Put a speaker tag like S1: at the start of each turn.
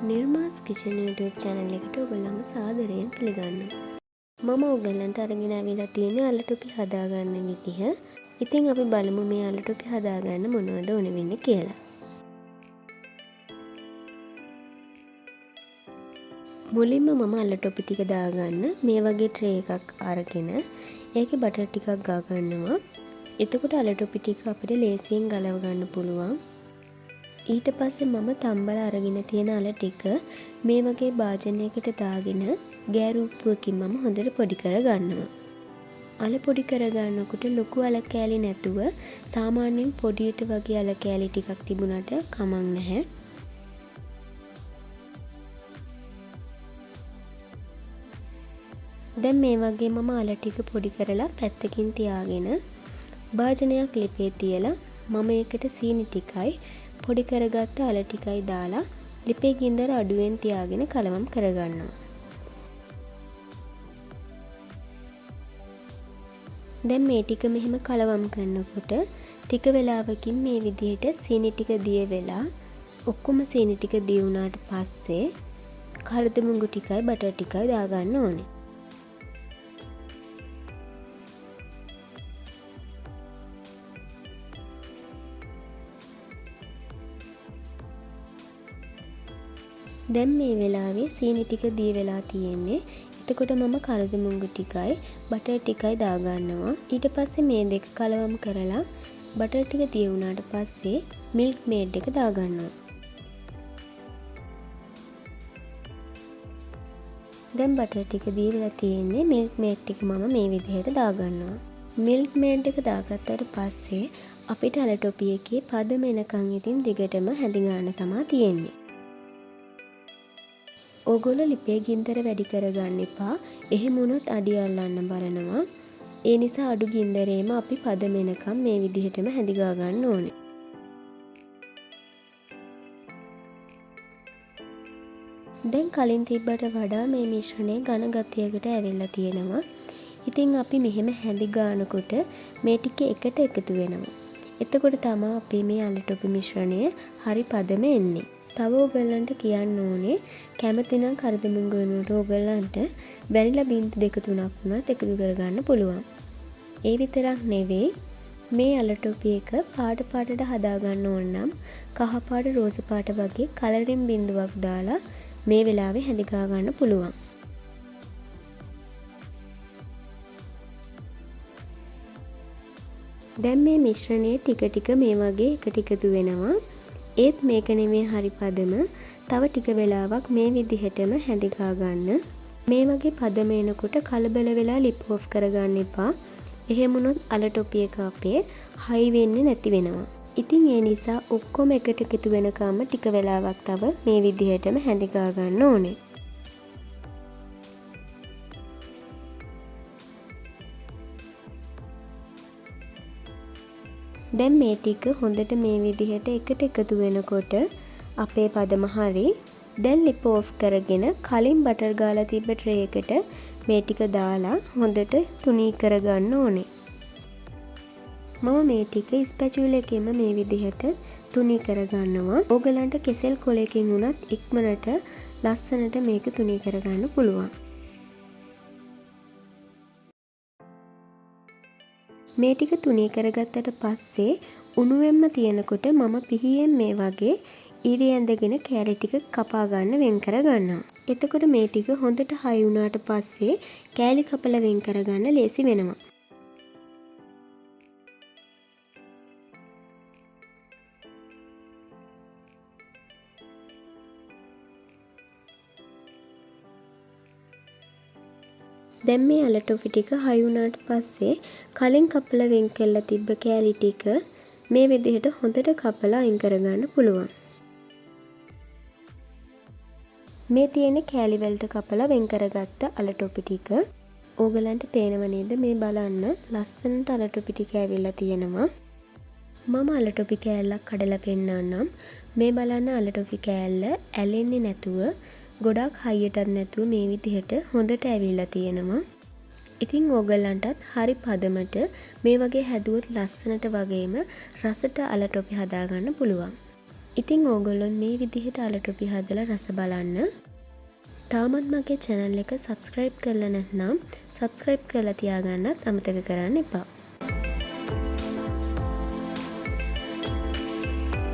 S1: නිර්මාස් kitchen YouTube channel එකට ඔයගොල්ලන්ව සාදරයෙන් පිළිගන්නවා. මම ඔයගොල්ලන්ට අරගෙන ආවිලා තියෙන්නේ අල ටොපි හදාගන්න විදිහ. ඉතින් අපි බලමු මේ අල ටොපි හදාගන්න මොනවද ඕන වෙන්නේ කියලා. මුලින්ම මම අල ටොපි ටික දාගන්න මේ වගේ ට්‍රේ එකක් අරගෙන ඒකේ බටර් ටිකක් ගා ගන්නවා. එතකොට අල ටොපි ටික අපිට ලේසියෙන් ගලව ගන්න පුළුවන්. ඊට පස්සේ මම තම්බල අරගෙන තියෙන අල ටික මේ වගේ භාජනයකට දාගෙන ගෑරුප්පුවකින් මම හොඳට පොඩි කර ගන්නවා. අල පොඩි කර ගන්නකොට ලොකු අල කෑලි නැතුව සාමාන්‍යයෙන් පොඩියට වගේ අල කෑලි ටිකක් තිබුණාට කමක් නැහැ. දැන් මේ වගේ මම අල ටික පොඩි කරලා පැත්තකින් තියාගෙන භාජනයක් ලිපේ තියලා මම ඒකට සීනි ටිකයි පොඩි කරගත්ත අල ටිකයි දාලා ලිපේ ගින්දර අඩුවෙන් තියාගෙන කලවම් කරගන්නවා. දැන් මේ ටික මෙහෙම කලවම් කරනකොට ටික වෙලාවකින් මේ විදිහට සීනි ටික දිය වෙලා ඔක්කොම සීනි ටික දිය වුණාට පස්සේ කරදමුඟු ටිකයි බටර් ටිකයි දාගන්න ඕනේ. දැන් මේ වෙලාවේ සීනි ටික දී වෙලා තියෙන්නේ. එතකොට මම කරදමුඟු ටිකයි බටර් ටිකයි දාගන්නවා. ඊට පස්සේ මේ දෙක කලවම් කරලා බටර් ටික දී වුණාට පස්සේ මිල්ක් මේඩ් එක දාගන්නවා. දැන් බටර් ටික දී වෙලා තියෙන්නේ. මිල්ක් මේඩ් ටික මම මේ විදිහට දාගන්නවා. මිල්ක් මේඩ් එක දාගත්තට පස්සේ අපිට අල ටොපි එකේ පදම එනකන් ඉතින් දිගටම හැදි ගන්න තමයි තියෙන්නේ. ඕගොල්ලෝ ලිපේ ගින්දර වැඩි කරගන්න එපා. එහෙම වුණොත් අඩිය අල්ලන්න බලනවා. ඒ නිසා අඩු ගින්දරේම අපි පදම එනකම් මේ විදිහටම හැදි ගන්න ඕනේ. දැන් කලින් තිබ්බට වඩා මේ මිශ්‍රණය ඝන ගතියකට ඇවිල්ලා තියෙනවා. ඉතින් අපි මෙහෙම හැදි ගන්නකොට මේ ටික එකට එකතු වෙනවා. එතකොට තමයි අපි මේ අල ටොපි මිශ්‍රණය හරි පදම එන්නේ. තව ඔයගලන්ට කියන්න ඕනේ කැමති නම් කරදමුඟු වෙනුවට ඔයගලන්ට වැනිලා බින්දු 2-3ක් වුණත් එකතු කරගන්න පුළුවන්. ඒ විතරක් නෙවෙයි මේ අල ටොපි එක පාට පාටට හදාගන්න ඕන නම් කහ පාට රෝස පාට වගේ කලරින් බින්දුවක් දාලා මේ වෙලාවේ හැදිගා ගන්න පුළුවන්. දැන් මේ මිශ්‍රණය ටික ටික මේ වගේ එකට එකතු වෙනවා. ඒත් මේක නෙමේ හරි පදම. තව ටික වෙලාවක් මේ විදිහටම හැදිගා ගන්න. මේ වගේ පදම එනකොට කලබල වෙලා ලිප් ඔෆ් කරගන්න එපා. එහෙම වුණොත් අල ටොපි එක අපේ හයි වෙන්නේ නැති වෙනවා. ඉතින් ඒ නිසා ඔක්කොම එකට එකතු වෙනකම්ම ටික වෙලාවක් තව මේ විදිහටම හැදිගා ගන්න ඕනේ. දැන් මේ ටික හොඳට මේ විදිහට එකට එකතු වෙනකොට අපේ පදම හරි. දැන් ලිප් ඔෆ් කරගෙන කලින් බටර් ගාලා තිබ්බ ට්‍රේ එකට මේ ටික දාලා හොඳට තුනී කරගන්න ඕනේ. මම මේ ටික ස්පැචුල එකෙන්ම මේ විදිහට තුනී කරගන්නවා. ඕගලන්ට කෙසෙල් කොලයකින් උනත් ඉක්මනට ලස්සනට මේක තුනී කරගන්න පුළුවන්. මේ ටික තුනී කරගත්තට පස්සේ උණුවෙන්ම තියෙනකොට මම පිහියෙන් මේ වගේ ඉරි ඇඳගෙන කෑලි ටික කපා ගන්න වෙන් කර ගන්නවා. එතකොට මේ ටික හොඳට හයි වුණාට පස්සේ කෑලි කපලා වෙන් කරගන්න ලේසි වෙනවා. දැන් මේ අල ටොෆි ටික හයි වුණාට පස්සේ කලින් කපලා වෙන් කරලා තිබ්බ කෑලි ටික මේ විදිහට හොඳට කපලා අයින් කරගන්න පුළුවන්. මේ තියෙන කෑලි වලට කපලා වෙන් කරගත්ත අල ටොපි ටික ඕගලන්ට පේනව නේද? මේ බලන්න ලස්සනට අල ටොපි ටික ඇවිල්ලා තියෙනවා. මම අල ටොපි කෑල්ලක් කඩලා පෙන්නන්නම්. මේ බලන්න අල ටොපි කෑල්ල ඇලෙන්නේ නැතුව ගොඩක් හයියටත් නැතුව මේ විදිහට හොඳට ඇවිල්ලා තියෙනවා. ඉතින් ඕගලන්ටත් හරි පදමට මේ වගේ හැදුවොත් ලස්සනට වගේම රසට අල ටොපි හදාගන්න පුළුවන්. ඉතින් ඕගොල්ලොන් මේ විදිහට අල ටොපි හදලා රස බලන්න. තාමත් මගේ channel එක subscribe කරලා නැත්නම් subscribe කරලා තියාගන්නත් අමතක කරන්න එපා.